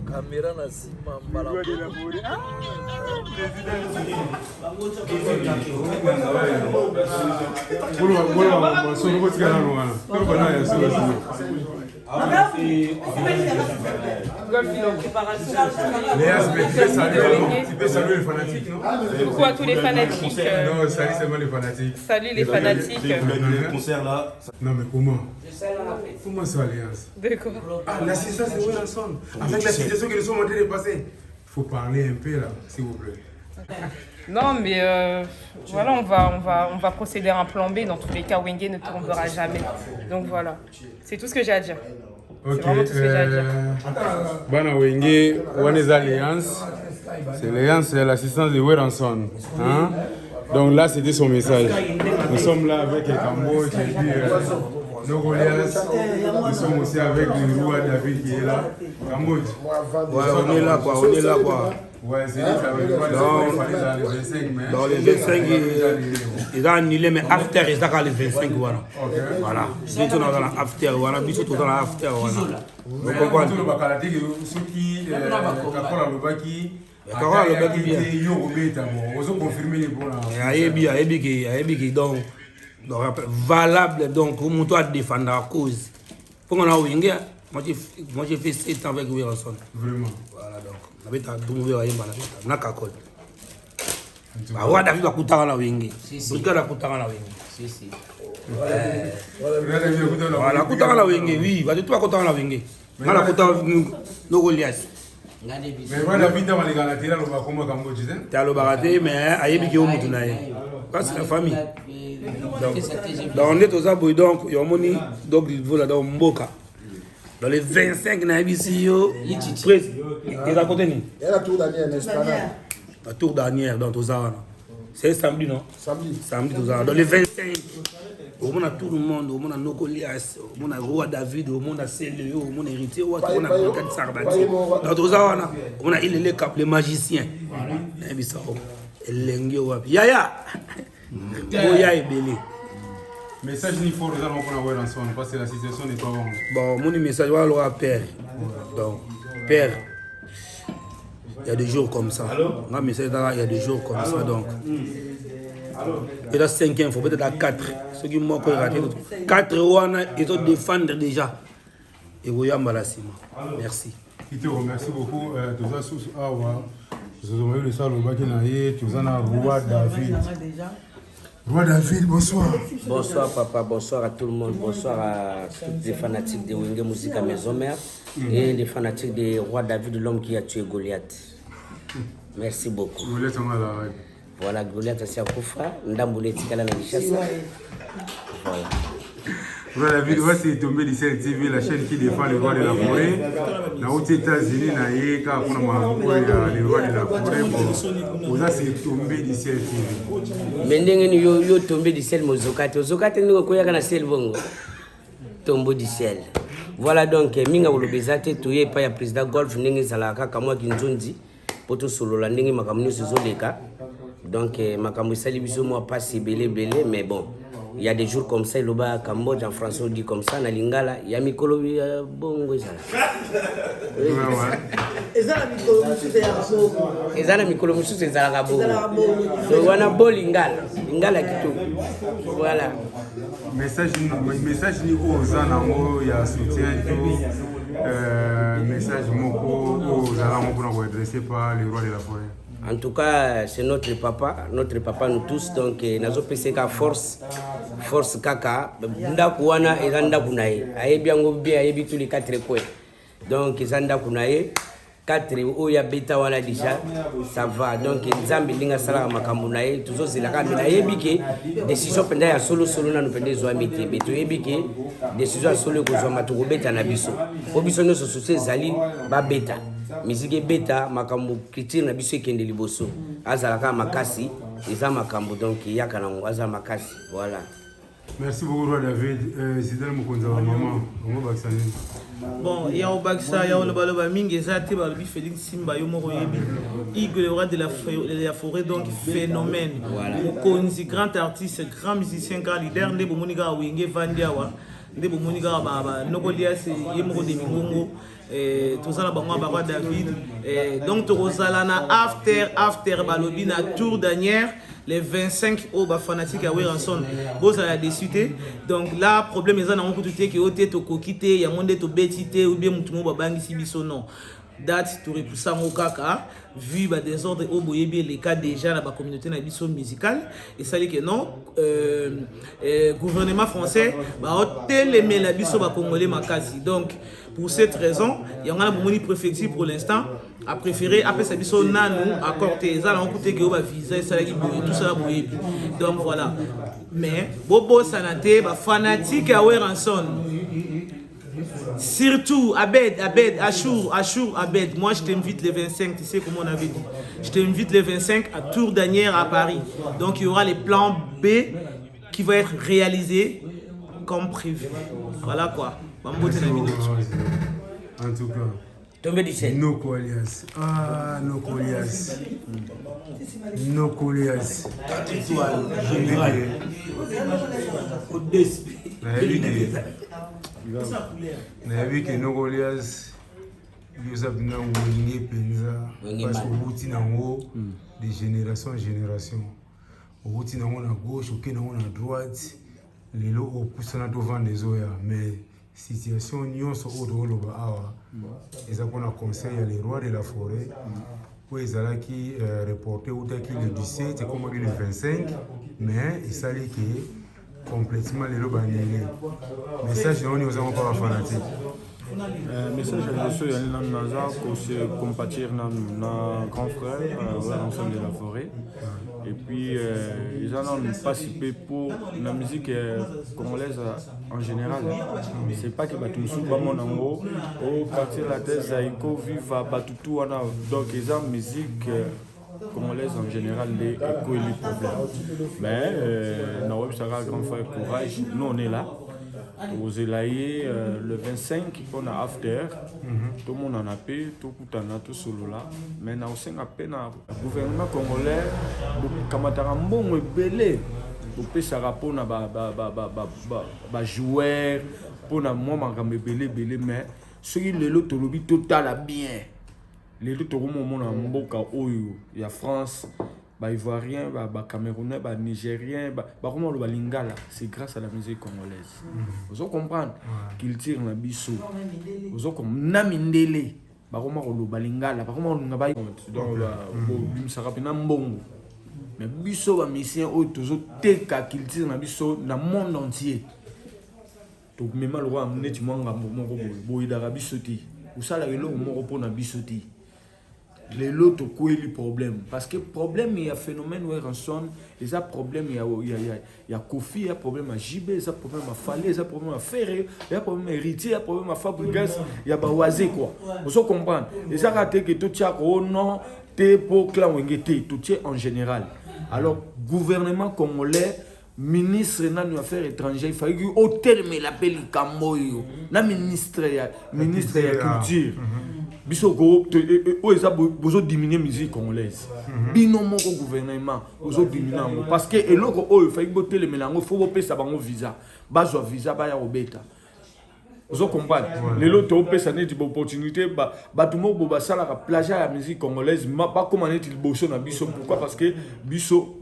Caméra na sima mbala. Tu peux saluer les fanatiques, non? Coucou à tous les fanatiques. Non, salut seulement les fanatiques. Salut les fanatiques. Le concert là. Non mais comment? Comment ça Alliance? De quoi? Ah, l'assistance de Wilson. Avec la situation que nous sommes en train de passer. Il faut parler un peu là, s'il vous plaît. Non mais voilà, on va procéder à un plan B. Dans tous les cas, Wenge ne tombera jamais. Donc voilà, c'est tout ce que j'ai à dire. Ok, c'est vraiment tout ce que j'ai à dire. Bana Wenge, on est Alliance. C'est l'Alliance, c'est l'assistance de Wilson. Hein? Donc là, c'était son message. Nous sommes là avec le Cambodge et puis nos Goliaths. Nous sommes aussi avec le roi David qui est là. Cambodge. Ouais, on est là quoi, on est là quoi. Ouais, c'est dit que dans les 25, mais... Dans les 25, ils ont annulé, mais after, ils ont les 25, voilà. Voilà. Si tu es dans la after, voilà. Si tu es dans la after, voilà. Donc, pourquoi tout le bakalati, ceux qui... Kakora Lobaki... Kakora Lobaki bien. On a confirmé les bons là. Ayebi donc valable, donc, comment toi défendre la cause. Pour qu'on a Wenge, moi j'ai fait 7 ans avec Wilson. Vraiment. Voilà, donc. Nakakol. Roi David va kutana na Wenge. Brigade kutana na Wenge. Si. Voilà, kutana na Wenge, oui, va toi kutana na Wenge. Ngala kutana no Goliath. Mais Roi David va les galater là, on va comment Cambodge, hein? Tu as le baraté mais ayebi ki o mutu na ye. Parce que la famille. Donc on est aux abouis donc il y a moni donc il faut là dans Mboka. Dans les 25 na ici yo, ils à côté ni. Et la tour d'Anière, n'est-ce pas? La tour d'Anière dans Tozana. C'est samedi non? Samedi Tozana. Dans les 25, au monde a tout le monde, au monde a Nokolias, au monde a Roi David, au monde a Célio, au monde a Héritier, au monde a Brigade Sarbati. Dans Tozana, on a les cap, les magiciens. Yaya! Boya et Belé. Message il faut les allons pour la ensemble parce que la situation n'est pas bonne. Bon, mon message va alors à Père. Donc, Père, il y a des jours comme ça. Mon message il y a des jours comme ça donc. Peut-être à 5 il faut peut-être à 4. Ceux qui m'ont raté. 4 ils ont défendre déjà. Et vous y'en malassima. Merci. Je te remercie beaucoup. Tous ça sous awa. Nous avons eu le salle au bac naïe. Tous en a Roi David. Roi David, bonsoir. Bonsoir papa, bonsoir à tout le monde, bonsoir à tous les fanatiques de Wenge Musique à Maison Mère et les fanatiques de Roi David, l'homme qui a tué Goliath. Merci beaucoup. Voilà, Goliath c'est Akoufa, Ndamboulé Tikala na Nishasa. Voilà. Roi David, c'est tombé du ciel TV, la chaîne qui défend les rois de la forêt. Dans les États-Unis, le roi de la forêt, vous avez tombé du ciel TV. Mais vous tombé du ciel, Mozokate. Mozokate, nous avons un ciel bongo. Tombeau du ciel. Voilà donc, Minga Wolobezate, tu es pas le président Golf, Ningi Salaka, Kamwa Kinzondi, Poto Solola, Ningi Makamu Zoleka. Donc, Makamu Salibiso, moi, pas si belé, mais bon. Il y a des jours comme ça, le bas Cambodge, en français on dit comme ça, na lingala, il y a Mikolo, bon, ça. Et ça, la Mikolo, c'est un Et ça, la Mikolo, c'est un rabo. Donc, on a beau lingala, lingala qui tout. Voilà. Message ni aux anamo, il y a soutien tout. Message moko aux anamo pour adresser par les rois de la forêt. En tout cas, c'est notre papa nous tous, donc nazo PCK force kaka, ndakuana ezanda kunaye, ayebi yango bien ayebi tous les 4 coins. Donc ezanda kunaye 4 oya beta wala déjà ça va. Donc nzambi linga sala makambo naye tuzozela ka na yebi ke décision penda ya solo na no pende zo amité beto yebi ke décision solo ko zo matuko beta na biso. Po biso no so zali ba beta. Musique beta makambo critique na biso ekende liboso azalaka makasi eza makambo donc yaka nango aza makasi voilà. Merci beaucoup Roi David. Zidane Mokonza maman on va vacciner. Bon ya o baksa ya o baloba mingi ezate ba bi Félix Simba yo moko yebi Igor le roi de la forêt donc phénomène. Mokonzi grand artiste grand musicien grand leader ndebo monika Wenge Vandiawa nde bomoni kaka nokolias ye moko de mingongo tozala bango barwa David donc tokozala na after balobi na tour dernière les 25 au fanatique à Weranson bozala ya déçuté donc là problème eza nango kutu te ke ote tokoki te yango nde tobeti te ou bien mutu mo babangisi biso non date to repousser ngo kaka vu ba désordre au boyebi les cas déjà dans la communauté na biso musicale et ça dit que non gouvernement français ba hotelemé la biso ba congolais makasi donc pour cette raison il y a un bomoni préfecture pour l'instant a préféré après ça biso nanu accorder ça na côté que ba visa et ça qui tout ça boyebi donc voilà mais bobo sanate ba fanatique à Weranson. Surtout Abed, Achour, Abed. Moi je t'invite les 25, tu sais comment on avait dit. Je t'invite les 25 à Tour d'Anière à Paris. Donc il y aura les plans B qui vont être réalisés comme prévu. Voilà quoi. En tout cas. Tombé du ciel. Noko alias. Ah, Noko alias. Noko alias. nayebi ke Noko alias yoza bina wenge penza parce que outi nango de génération en génération outi nango na gauche oke nango na droite lelo opusana tovanda ezoya mais situation nyonso oyo toloba awa eza mpona conseil ya le roi de la forêt oyo ezalaki reporté outaki le 17 ekomaki le 25 mais esali ke complètement lelo banele message na oni ozango mpa bafanatique message à ceux qui ont se compatir na grand frère l'ensemble de la forêt et puis ils ont participé pour la musique congolaise en général c'est pas que batumsu bamonango au quartier la tête zaiko viva batutu wana donc ils ont musique congolaise en général les échos et les problèmes mais na web sara grand frère courage nous on est là aux Elaïe le 25 on a after tout le monde en a payé tout kutana tout solo là mais na aussi na peine gouvernement congolais kamatara mbongo ebele opesa rapport na ba joueur pour na moi makambe belé mais soki lelo tolobi total bien lelo tokomo mona mboka oyo ya France ba ivoirien ba camerounais ba nigérien ba comment le lingala c'est grâce à la musique congolaise vous comprendre qu'il tire na biso vous comme namindele ba comment le balingala ba comment nga ba donc bim sarapina mbongo mais biso ba mission oyo tozo teka qu'il tire na biso na monde entier to même le roi amneti mwanga moko boy d'Arabie Saoudite ou ça la lelo moko pona bisoti les lots quoi le problème parce que problème il y a phénomène où rançon il y a problème il y a Kofi il y a problème à JB il y a problème à Fallé il y a problème à Ferré il y a problème à Héritier il y a problème à Fabregas il y a Bawazé quoi vous comprenez et ça raté que tout ça oh non t'es pour clan Wengete tout ça en général alors gouvernement congolais ministre na affaires étrangères il fallait que hôtel mais l'appel Kamboyo na ministre ya culture biso go o eza bozo diminuer musique congolaise bino moko gouvernement bozo diminuer parce que eloko o fallait boter le melango faut pesa bango visa bazwa visa ba ya obeta vous comprendre lelo to pesa neti opportunité ba tout mo ba sala ka plagiat la musique congolaise pas comment neti boso na biso pourquoi parce que biso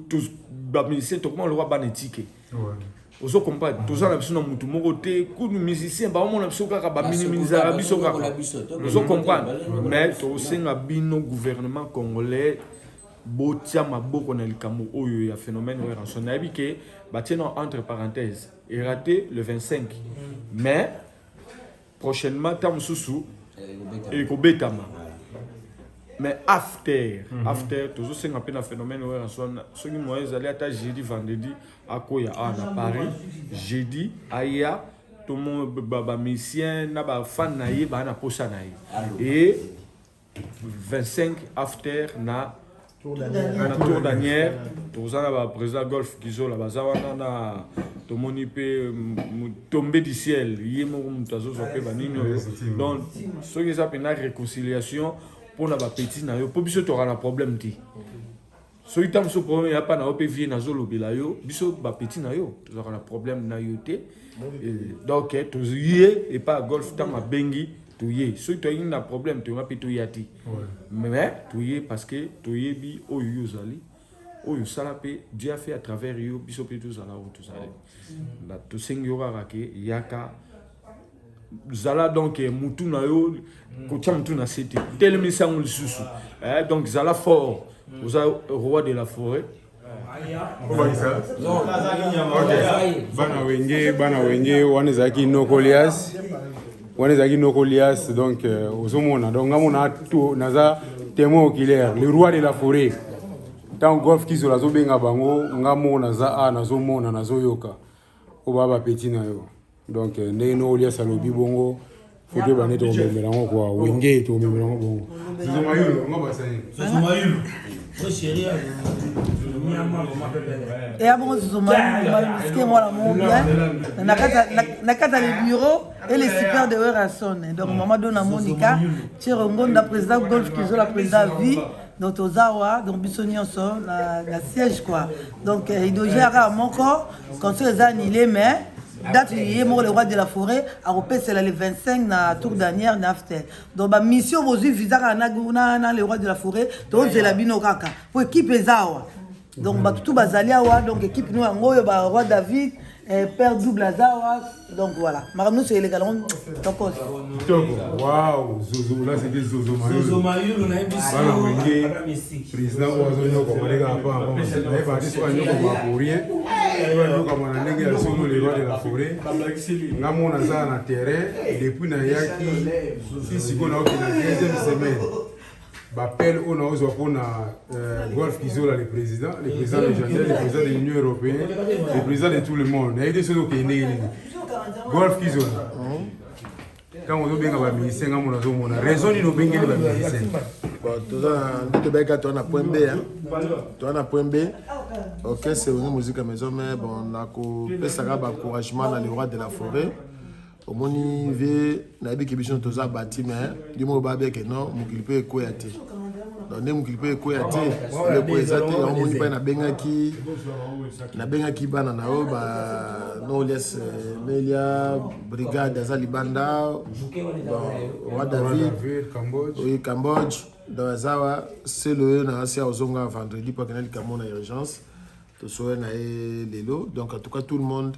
tous ba musicien to comment le roi banétique vous comprenez tous en absolument mutu moko te coup musicien ba on biso kaka ba minimiser biso kaka vous comprenez mais to senga bino gouvernement congolais botia maboko na likambo oyo ya phénomène oyo rançon na bike batieno entre parenthèses et raté le 25 mais prochainement tam susu et ko betama mais after toujours senga pe na phénomène oyo rançon soki moyens aller ata jeudi vendredi akoya na Paris jeudi aya tout mon baba musicien na ba fan na ye ba na posa na ye et 25 after na tour d'Anière tous en président golf kizo la bazawana na tomoni pe tombé du ciel yemo mutazo zo pe banino donc ce qui ça pena réconciliation pour na ba petit na yo po biso to ra problème ti soki ntango so problème ya pa na yo mpe vie nazolobela yo biso bapeti na yo tozalaka na problème na yo te donc toye epa golf ntango abengi toye soki toyei na problème toyonga mpe toya te mais toye parce que toyebi oyo yo ozali oyo osala mpe Dieu a fait à travers yo biso mpe tozala oyo tozali tosengi yo kaka ke yaka zala donc mutu na yo kotia mutu na se te telemisa yango lisusu donc zala fort oza roi de la forêt. bana wenge wana ezalaki nokolias donc ozomona donc ngamona naza témoin oculaire le roi de la forêt ntango golf kizola azobenga bango ngamona naza nazomona nazoyoka oyo bapeti na yo donc ndenge nokolias alobi bongo foke bane tokomemela yango kwa wenge tokomemela yango bongo zozomayulu ngo basani Et avant, ce sont les bureaux et les super de Werrason. Donc, maman donne Monica, Tchirongonda, président Golf, qui est la présidente vie, donc Ozawa, donc Bissonionso, la siège quoi. Donc, il doit gérer à mon corps, quand c'est les annulés, mais. Date le roi de la forêt a repéré c'est le 25 na tour dernière n'after donc ma mission vous visa na le roi de la forêt donc c'est la bino kaka pour équipe ezawa donc ba tout bazalia wa donc équipe nous ngoyo ba roi David père double azawa donc voilà maramno c'est légalement donc waouh zozo là c'est zozo mayulu na biso bana wenge président ozo ko malega apa na ba diso anyo ko pour rien ndio kama na ndenge ya solo le roi de la forêt ngamona za na terrain depuis na yaki sisi ko na oki na deuxième semaine bapel on a osé pour golf kizola le président légendaire le président de l'Union européenne le président de tout le monde na été solo kende golf kizola quand on doit bien avoir ministère ngamona zo mona raison ni no bengeli ba ministère bon toi na point B ok c'est une musique à maison mais bon na ko pesaka ba encouragement dans le roi de la forêt au moni ve na bi kibiso toza bâti mais du mo ba be que non mo kilpe ko ya te donc ne mo kilpe ko ya te le président on moni pa na bengaki bana na o ba no laisse Melia brigade azalibanda roi David Cambodge dans Zawa c'est le na asia ozonga vendredi pour que na likamona urgence to soe na lelo donc en tout cas tout le monde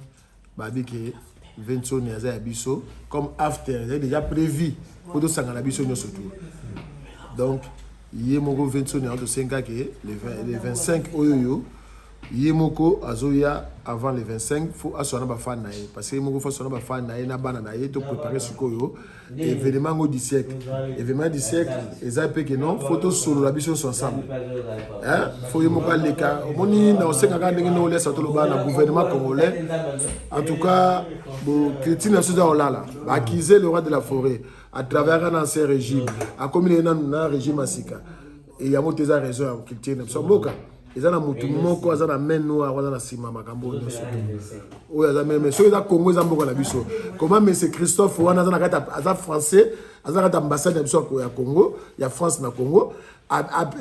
ba bi que Vincent Niaza Abisso comme after il est déjà prévu pour de sangana biso nyo surtout donc yemoko Vincent Niaza de 5 que les 25 oyo yemoko azoya avant les 25 faut asona ba fan nae parce que yemoko faut asona ba fan nae na bana nae to préparer sikoyo événement du siècle eza pe que non photo solo la biso ensemble hein faut yemoko leka omoni na osenga ka ndenge no lesa to lo ba na gouvernement congolais en tout cas bo Christine Souza olala accuser le roi de la forêt à travers un ancien régime a combiné na régime asika et ya moteza raison ya Christine Mboka ils ont mutu moko azana meno azana sima makambo nyoso oyo azana mais so eza Congo eza mboka na biso comment monsieur Christophe wana azana kata aza français azana kata ambassade ya biso ya Congo ya France na Congo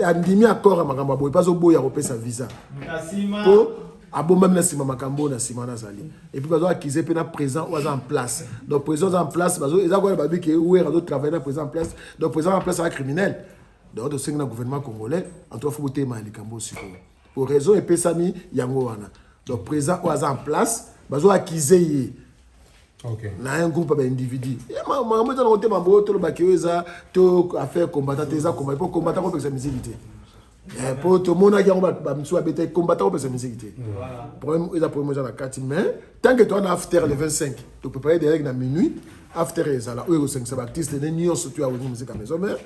andimi accord makambo boy pas oboya kopesa visa po abomba na sima makambo na sima na zali et puis bazo accuser pe na présent ou en place donc présent en place bazo eza quoi babi que où est travailler na présent en place donc présent en place c'est criminel. Donc, le gouvernement congolais, en tout cas, il faut voter les Cambo pour raison et pesami yangoana. Donc, présent en place, bazo acquisé. OK. Na un groupe d'individus. Et moi, je vais te montrer tout le bakéoza, tout affaire combattant, tes combattre pour combattre contre sa miséricité. Pour tout le monde qui a mis à combattre contre sa miséricité. Problème, il a problème dans la carte, mais tant que tu as after le 25, tu peux préparer des règles à minuit. After ezala oyo 5 baptiste ne nyo surtout à la musique à maison mère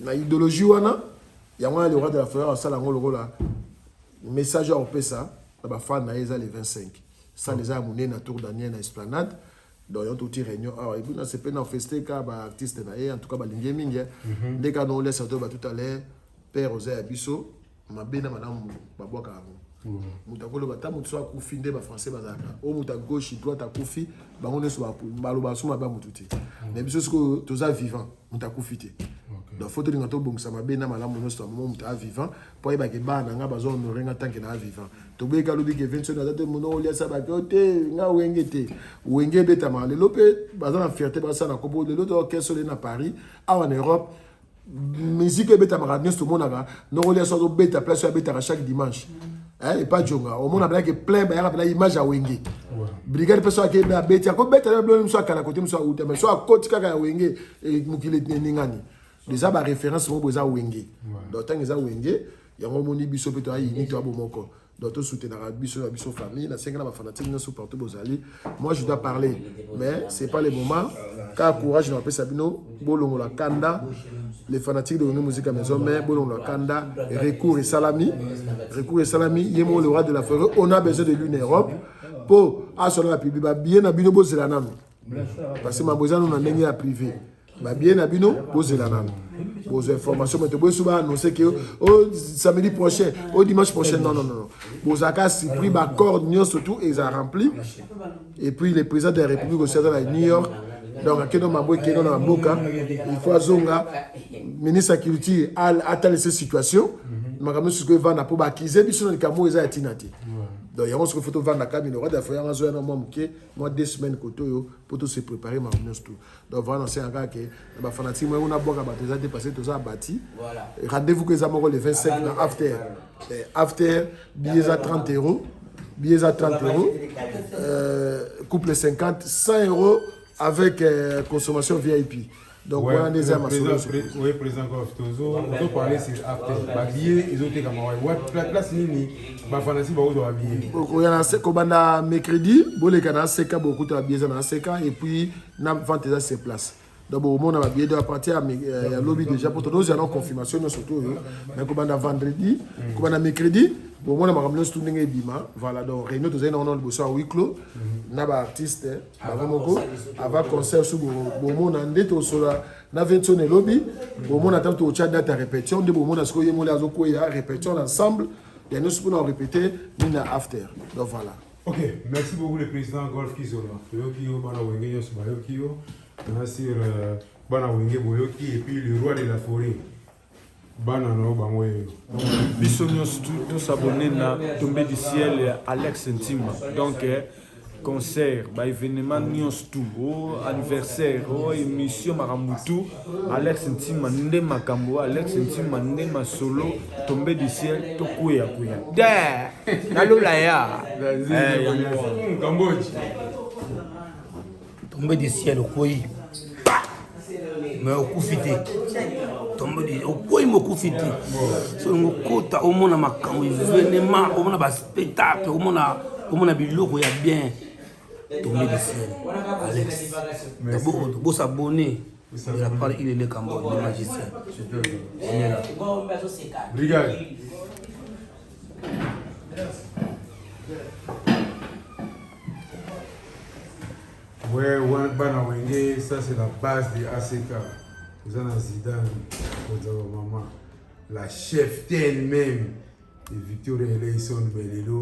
na idéologie wana ya wana le roi de la forêt ça la ngolo la message au pesa na ba fan na eza le 25 ça les a amené na tour Daniel na esplanade donc on tout réunion ah et puis na c'est pas na fester ka ba artiste na en tout cas ba lingi mingi dès que nous laisse tout ba tout à l'heure père Osé Abisso mabena madame babwaka mutakolo bata mutso akufi nde ba français bazaka o muta gauche droite akufi bango neso ba baloba suma ba mututi mais biso siko toza vivant mutakufi te donc faut tenir compte bon ça m'a bien na malamu no sto moment vivant pour y ba ke ba na nga bazo honorer nga tant que na vivant to be ka lobi ke 20 na date mono olia sa ba côté nga wenge beta ma le lopé bazo na fierté ba ça na kobo le l'autre orchestre na Paris en Europe musique beta ma radio tout monde na no olia so beta place ya beta chaque dimanche hein et pas jonga au monde a que plein ba ya image à wenge brigade personne qui ba beta ko beta le bleu so kala côté so outé mais so à côté kaka ya wenge et mukile ningani déjà ba référence mo boza wenge donc tant eza wenge yango moni biso peto ayi ni to abomoko donc to soutenir biso famille na senga na ba fanatique na partout bozali moi je dois parler mais c'est pas le moment car courage na pesa bino bolongo la kanda les fanatiques de musique à maison mais bolongo la kanda recours et salami yemo le roi de la forêt on a besoin de l'une Europe pour assurer la public ba bien na bino bozela nanu parce que ma bozano na ndenge ya privé ba bien na bino bozela nanu vos informations mais tu souvent annoncer que samedi prochain dimanche prochain non vos accords pris ba corde surtout ils ont rempli et puis le président de la République au Canada à New York donc keno mabo keno na boka il faut azonga ministre de la culture a telle situation makamno ce que va na po ba kize biso na kamo eza tinati donc il y a une photo vendre la cabine, il faut faire un mois 2 semaines pour tout se préparer ma tout. Donc voilà, c'est un gars qui est fanatique, mais on a beaucoup de dépassé tout ça bâti. Rendez-vous que ça le 25 dans after billets à 30 €, couple 50, 100 € avec consommation VIP. Donc, ouais, on a des armes à oui, président Goftozo, on peut parler sur after. Les billets, ils ont été comme ouais, place nini, ma fantasy, bah, on doit habiller. Il y a un mercredi, les canards, c'est beaucoup de billets dans CK et puis, on a 20 ces places. Donc, au moment où on a billet de partir à lobby déjà pour tous, il y a une confirmation surtout. Mais comme on a vendredi, comme on a mercredi, au moment où on a ramené tout le monde, voilà, donc réunion tous les gens ont besoin de huis clos. On a des artistes, avant concert sur au moment où on a des na 20 lobby, au moment où on attend au chat date à répétition, de moment où on a scoyé mon lazo quoi répétition ensemble, il y a nous pour nous répéter, ni after. Donc voilà. Ok, merci beaucoup le président Golf Kizola. Yokio bana wenge yos bayokio, nasir bana wenge boyoki et puis le roi de la forêt. Bana no bangwe. Bisognos tous abonnés na Tombé du ciel Alex Intima. Donc concert, événement nyos tout, anniversaire, émission Maramutu, Alex Intima nde makambo, Alex Intima nde masolo, Tombé du ciel to kuya. Da, nalola ya. Cambodge. Tombé du ciel au koi. Mais au koufité. Tombé au koi mo koufité. So ngo kota au mona makambo événement, au mona ba spectacle, au mona biloko ya bien. Tombé du ciel, Alex. D'abord, vous s'abonner. Il a parlé, il est le Cambodge, le magicien. On est là. Regarde. Ouais, Bana Wenge, ça c'est la base de ACK. Vous avez Zidane, vous avez maman. La chef elle-même de Victor Eleison Belelo.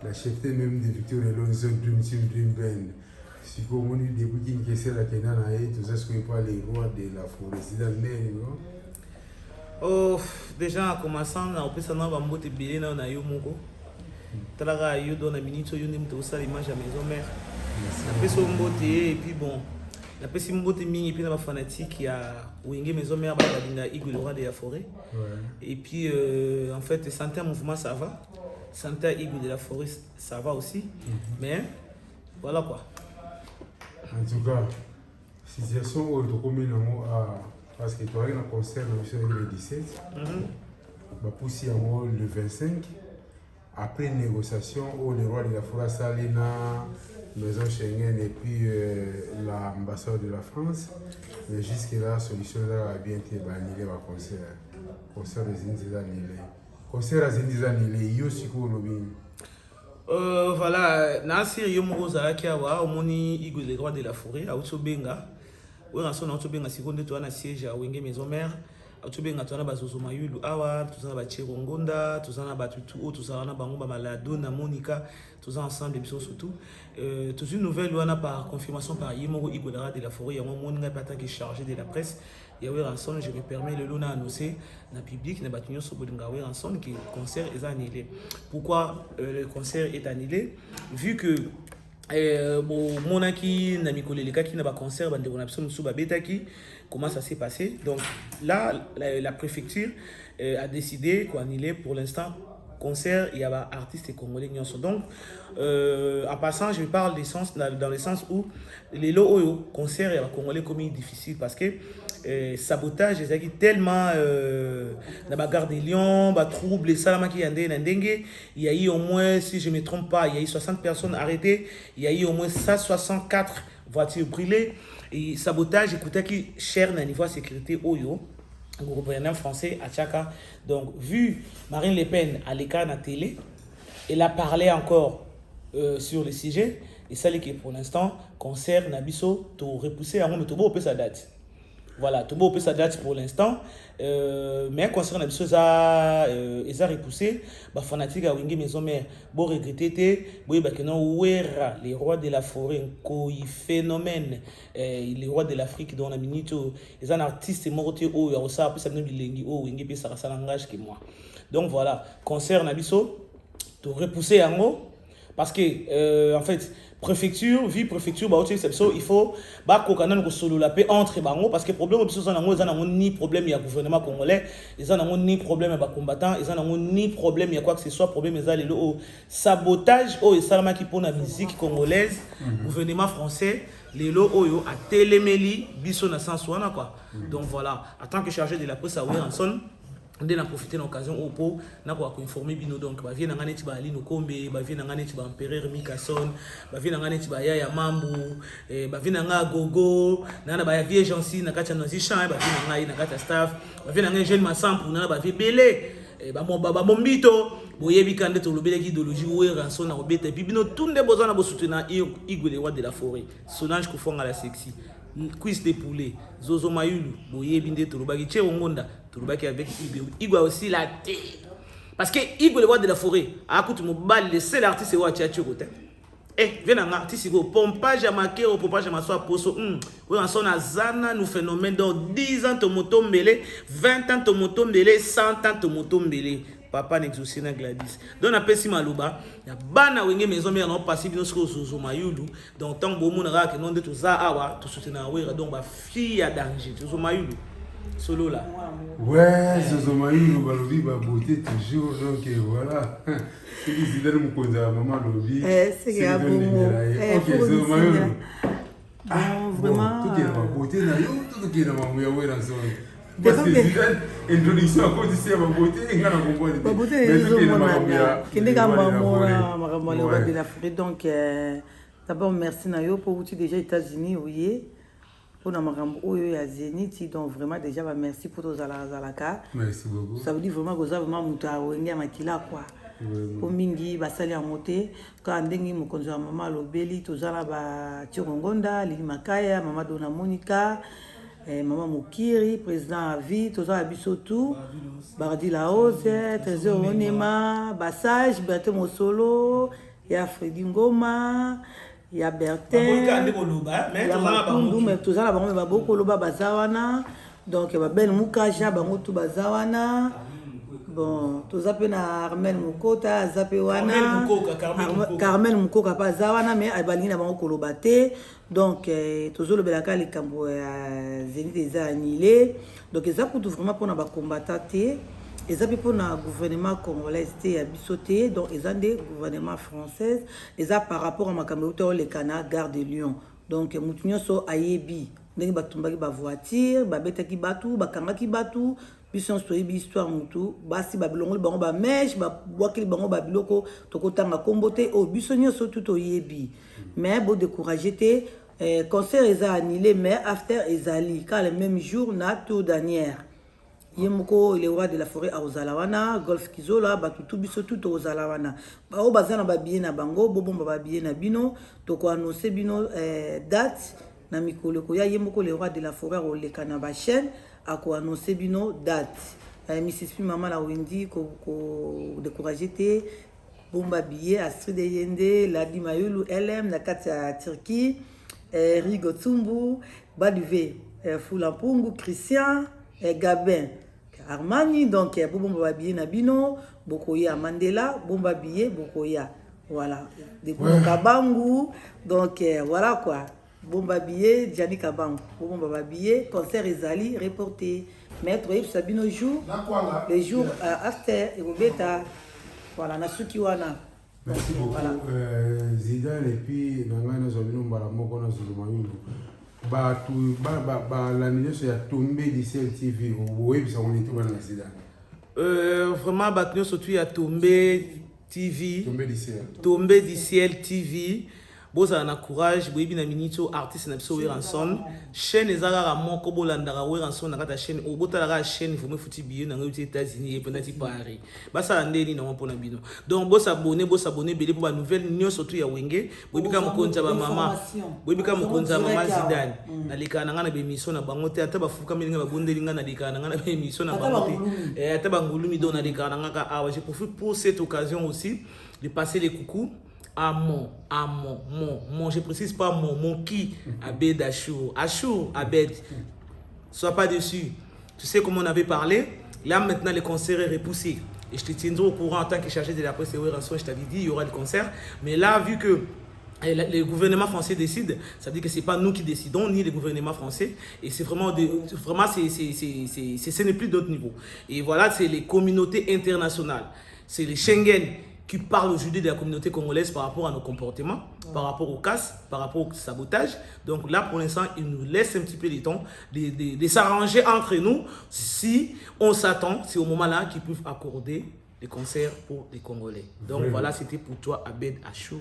La chefté même de Victor Elonson Dream Band. Si vous avez des boutiques qui sont là, tout ça, ce qu'on pas les rois de la forêt. C'est dans le non? Oh, déjà en commençant, on peut s'en avoir un peu de billet dans la Yomoko. Talaga yo dans la minute, yo n'aime tout ça l'image à maison mère. La personne beauté et puis bon, la personne beauté ming et puis la fanatique qui a Wenge maison mère la Igor le roi de la forêt. Et puis en fait santé mouvement ça va. Santa Igor de la forêt, ça va aussi. Mais voilà quoi. En tout cas, situation où tu communes parce que tu as un concert le 17, bah pousser le 25. Après négociation, le roi de la forêt Salina, maison Schengen et puis l'ambassade de la France. Mais jusque-là, la solution a bien été annulée au concert. Concert des Indies annulé. Concert à Zindizanile, Yosiko Lobin. Voilà, Nasir Yomoza Kiawa, Omoni Igor le roi de la forêt, à Otsobenga. Où on a son Otsobenga, si on est à siège à Wenge Maison Mère. Otsobenga, tu as Bazozo Mayulu Awa, tu as Bachirongonda, tu as Batutu, tu as Bangomba Maladona, Monica, tu as ensemble, et surtout. Toute une nouvelle, on a par confirmation par Yemoro Igor de la forêt, il y a un monde qui est chargé de la presse. ya Weranson, je me permets le lona annoncer dans le public na batunyo sobolinga Weranson que le concert est annulé. Pourquoi le concert est annulé? Vu que monaki na mikoleleka qui na ba concert bande on a besoin de babetaki, comment ça s'est passé? Donc là la préfecture a décidé d'annuler pour l'instant concert, il y a artistes congolais. Donc, en passant, je parle dans le sens où les lots concert, il y a congolais comme difficile parce que sabotage, ils ont tellement dans la gare des Lions, trouble, il y a eu au moins, si je ne me trompe pas, il y a eu 60 personnes arrêtées, il y a eu au moins 164 voitures brûlées, et sabotage, écoutez, qui cher dans le niveau de sécurité, gouvernement français à Tchaka. Donc, vu Marine Le Pen à l'écart de la télé, elle a parlé encore sur le sujet. Et ça, qui pour l'instant, concert Nabiso, tu repoussé à mon mais sa date. Voilà, tu as sa date pour l'instant. Mais concert Nabiso, ils ont repoussé. Les fanatiques à Wingé Maison Mère, bon regretter, les rois de la forêt, un phénomène, les rois de l'Afrique, dans la minute, ils ont un artiste morté, il y a aussi un peu ça, Wingé Pessa, ça langage que moi. Donc voilà, concert Nabiso, tu repoussé en haut, parce que, en fait, préfecture, vie préfecture, il faut que solo la paix entre bango parce que problème ils n'ont ni problème il y a gouvernement congolais, ils n'ont ni problème il y a combattants, ils n'ont ni problème il y a quoi que ce soit problème ils ont le sabotage et salama qui pour la musique congolaise, gouvernement français les lots a téléméli biso na sens wana quoi. Donc voilà, en tant que chargé de la presse à Weranson, on a profité de l'occasion pour informer bino donc ba vient ngane tiba ali no kombe ba vient ngane tiba empereur Mikason ba vient ngane tiba ya mambu ba vient nga gogo na ba vie gentil na kacha nozi champ ba vient ngai na kacha staff ba vient ngane jeune masampu na ba vie belé ba mombito boyebi kande to lobele ki idéologie Weranson na obeta bino tunde bozana bo soutenir Igwe les rois de la forêt Solange Kufonga la sexy cuisse de poulet Zozo Mayulu boyebi nde to lobaki che ongonda avec Igwe aussi la thé. Parce que Igwe le roi de la forêt, à côté de mon bal, le seul artiste est Wachiachi Rotin. Eh, viens un artiste, pompage à maquer, pompage à ma soie, poso. Oui, en son azana, nous phénomène dans 10 ans, ton moto mêlé, 20 ans, ton moto mêlé, 100 ans, ton moto mêlé. Papa n'exauce na Gladys. Donc, on appelle si malouba, il y a bana wenge maison mère non passé bien sur Zozo Mayulu. Donc, tant que bon monde a que non de tout ça, awa, tout soutenir Wera, donc, ma fille a danger, Zozo Mayulu. Solo là. Ouais, Zozo Mayulu, balobi, ba beauté toujours, donc voilà. C'est qui c'est dans mon conza, maman lobi. C'est qu'il y a bon. Ok, Zozo Mayulu. Bon, vraiment. Tout qui est dans ma beauté, tout qui est dans ma mouya dans son. Parce que c'est une introduction à cause de ma beauté, il y a un bon ma beauté est Zozo Mayulu. Qui n'est qu'à maman, le roi de la forêt. Donc, d'abord, merci Nayo pour vous déjà aux États-Unis, oui. Pour la Marambo et à Zénith, donc vraiment déjà merci pour tous Zalaka. Merci beaucoup. Ça veut dire vraiment que vous avez vraiment mouta wenge makila quoi. Pour mingi basali à monter quand ndengi mo konzo maman lobeli tozala ba Tirongonda, Lili Makaya, maman Dona Monica, maman Mukiri, président à vie, tozala biso tout, Bardi la Hose, Trésor Onema, Bassage, Berthe Mosolo, ya Freddy Ngoma. Il y a Bertin, il y a Matundu, mais tout ça, là, il y a beaucoup de bazawana. Donc, il y a Ben Mukaja, Bangotu Bazawana. Bon, tout ça, il y a Armel Mukota, Zapewana. Carmel Mukoka, Bazawana, mais il y a Balina Bango Bate. Donc, tout ça, le Belaka, les Cambo, Zénith, les a annulés. Donc, ils ont vraiment pour nous combattre. Ils ont pour le gouvernement congolais à bisoté, donc ils ont des gouvernements français, ils ont par rapport à ma caméra les canards gare de Lyon. Donc mutunyo so ayebi, ndenge batumbaki ba voiture, ba betaki batu, ba kangaki batu, biso so yebi histoire mutu, basi ba bilongo bango ba mèche, ba boakeli bango ba biloko tokotanga kombote o biso nyoso tout oyebi. Mais bo décourager te concert ils ont annulé mais after ezali car le même jour na tour dernière. Yemoko les rois de la forêt à Ozalawana, Golf Kizola, Batutu biso tout Ozalawana. Ba o bazana ba biye na bango, bobomba ba biye na bino, to ko annoncer bino date na mikolo ko ya yemoko les rois de la forêt au le kanaba chaîne a ko annoncer bino date. Mrs. Maman la Wendy ko décourager te bomba biye Astrid Yende, Ladi Mayulu LM na kati ya Turquie, Rigo Tsumbu, Baduve Fulampungu, Christian, Gabin, Armani, donc Bomba Billet Nabino, Bokoya Mandela, Bomba Billet, Bokoya. Voilà. Des Kabangu, donc voilà quoi. Bomba Billet, Gianni Kabangu. Bomba Billet, concert Ezali, reporté. Maître Yves Sabino joue, les jours after, et Robeta. Voilà, Nasuki Wana. Merci beaucoup. Zidane, et puis, Nangana Zabino Balamoko, Nazumayulu. L'année sur la tombée du CLTV, oui, ça on est tout dans Zidane. Vraiment, Batnio surtout il a tombé TV. Tombé du ciel TV. Vous avez un courage, vous avez un minito artiste na biso Weranson. Chaîne ezala moko bolandaka Weranson na kata chaîne. Au botala chaîne il faut me fouti billet na aux États-Unis et penati Paris. Basa ndeni na mpona bino. Donc vous abonnez belé pour ba nouvelle news surtout ya Wenge. Vous bika mokonza ba mama. Vous bika mokonza mama Zidane. Na lika na ngana be mission na bango te ata ba fuka melinga ba bondelinga na lika na ngana be mission na bango te. Ata ba ngulumi do na lika na ngaka awa. Je profite pour cette occasion aussi de passer les coucous à mon, je précise pas mon qui, Abed Achour, Abed, sois pas déçu. Tu sais comment on avait parlé, là maintenant le concert est repoussé. Et je te tiendrai au courant en tant que chargé de la presse, je t'avais dit, il y aura le concert. Mais là, vu que le gouvernement français décide, ça veut dire que c'est pas nous qui décidons, ni le gouvernement français. Et c'est vraiment, ce n'est plus d'autre niveau. Et voilà, c'est les communautés internationales. C'est les Schengen qui parle aujourd'hui de la communauté congolaise par rapport à nos comportements, par rapport aux casses, par rapport au sabotage. Donc là, pour l'instant, ils nous laissent un petit peu le temps de s'arranger entre nous. Si on s'attend, c'est au moment-là qu'ils peuvent accorder des concerts pour les Congolais. Donc voilà, c'était pour toi, Abed Achour,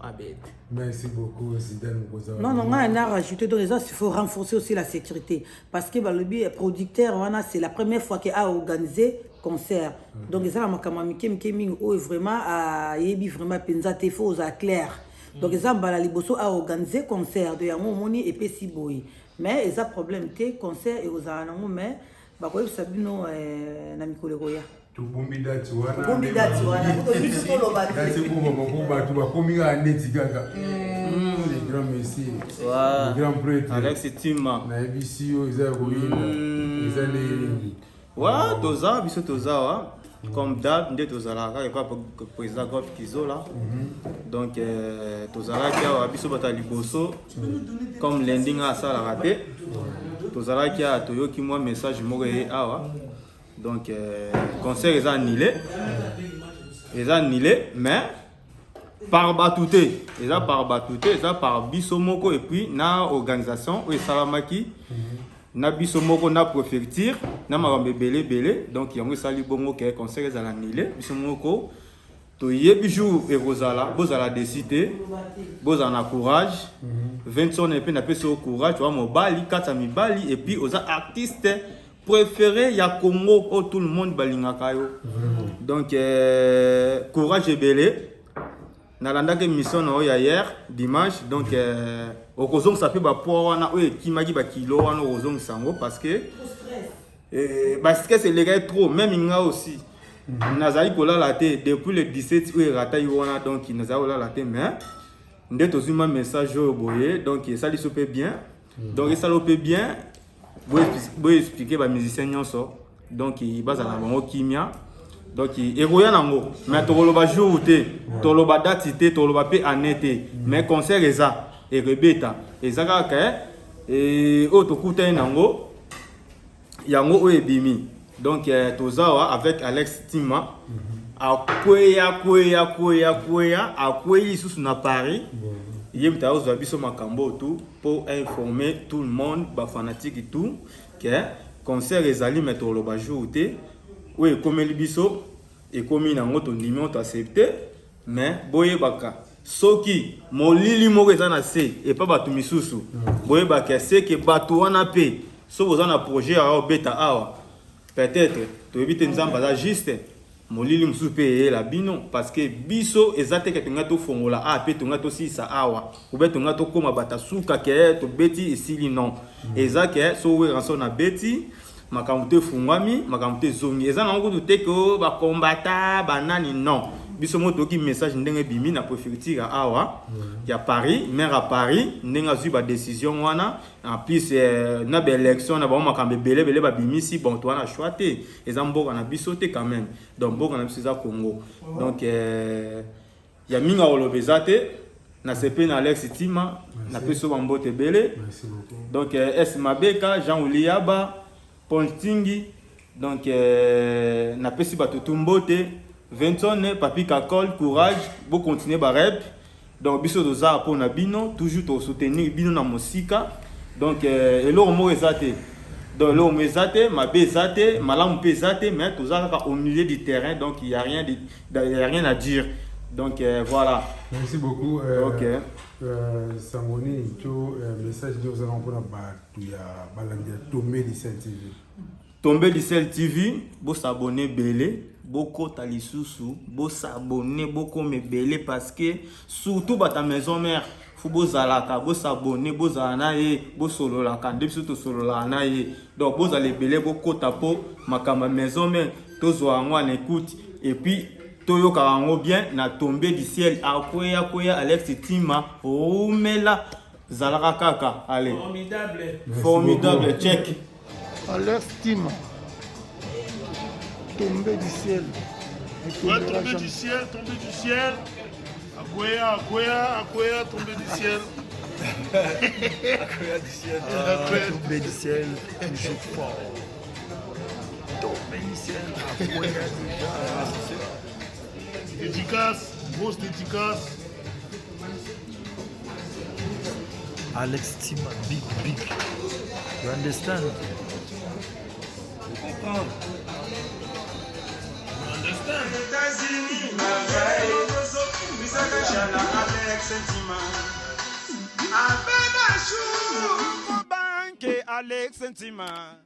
Abed. Merci beaucoup, Zidane. Non, on a rajouté dans les autres, il faut renforcer aussi la sécurité. Parce que le producteur, c'est la première fois qu'il a organisé concert. Donc ça m'a vraiment vraiment pensé faux à clair. Donc ça m'a liboso a organisé concert de yango moni et pesi boy. Mais ils a problème que concert et aux anango mais ba ko sabino na mikolo roya. Tu bombi dati wana. Bombi dati wana. To biso to lo bati. Dati ko ba tu ba komi ga ndeti gaga. Les grands messieurs. Les grands prêtres. Alex Tima. Na ebisio ils a koyina. Ils a les ouais, Toza, biso Toza, comme d'hab, ndé Toza là, quand le président Golf Kizo là. Donc Toza là qui a biso bata liboso, comme l'ending a ça la raté. Toza là qui a toyo qui moi message moré awa. Donc concert est annulé. Mais par batouté, par biso moko et puis na organisation ou salamaki. Na biso moko na préfecture na makambe belé donc yango sali bongo ke concert za la nile biso moko to yebi jour e bozala décider bozana courage 20 son et puis na peso courage wa mobali kata mibali et puis oza artiste préféré ya Congo où tout le monde balingaka yo donc courage et belé nalanda ke mission na oya hier dimanche donc okozong ça peut ba poa wana oye kimaki ba kilo wana okozong sango parce que c'est les gars trop même inga aussi nazali kola la té depuis le 17 oye rata wana donc nazali kola la té mais ndeto zuma message au boye donc ça lui sope bien donc ça lope bien vous expliquer ba musicien nyonso donc il base na bango kimia. Donc il roya nango mais toloba jour te toloba date te toloba pe année mais concert eza et rebeta ezaka ka et auto kuta nango yango oyebimi donc tozawa avec Alex Tima akoya sous na Paris yebita ozo biso makambo tout pour informer tout le monde ba fanatique et tout que concert ezali mais toloba jour te. Oui, comme le biso et comme il a un numéro accepté, mais boye baka. Soki molili mokeza se et pas batu misusu. Boye baka c'est que batu wana pe. So vous en a projet à beta awa. Peut-être to éviter nzamba juste molili musu pe la bino parce que biso ezate que tunga to fongola a pe tunga to sisa awa. Ou be tunga to koma bata suka ke to beti isili non. Ezake so we ranso na beti makamute fungwami makamute zongi eza na ngoto te ko ba kombata banani non biso motoki message ndenge bimi na préfecture awa ya Paris maire à Paris ndenge azui ba décision wana en plus na ba élection na ba makambe belé ba bimisi bon toi na choité eza mboka na biso te quand même donc mboka na biso za Congo donc ya minga olobezate na CP na Alex Tima na peso bambote belé donc S Mabeka Jean Ouliaba Pontingi donc na pesi batutu mbote Vinton Papi Kakol courage bo continuer ba rep donc biso doza pour na bino toujours to soutenir bino na musika donc eloko mo ezate donc l'homme ezate mabe ezate malamu pe ezate mais toza au milieu du terrain donc il y a rien à dire. Donc voilà. Merci beaucoup. Ok. Sangoni, tu message de vous allons pour la barre. Tu as balangué tomber du Ciel TV. Tomber du Ciel TV, vous s'abonner belé, beaucoup talisusu, vous s'abonner beaucoup me belé parce que surtout dans ta maison mère, faut vous alaka, vous s'abonner, vous anaye, vous solo la quand depuis surtout solo la anaye. Donc vous allez belé beaucoup tapo, ma maison mère, tous en écoute et puis Toyo Karango bien na tombé du ciel akoya Alex Tima omela Zalara Kaka allez formidable check Alex Tima tombé du ciel tomber du ciel akoya tomber du ciel tomber du ciel toujours fort tomber du ciel akoya déjà dédicace, grosse dédicace. Alex Tima, big. You understand? Alex Tima.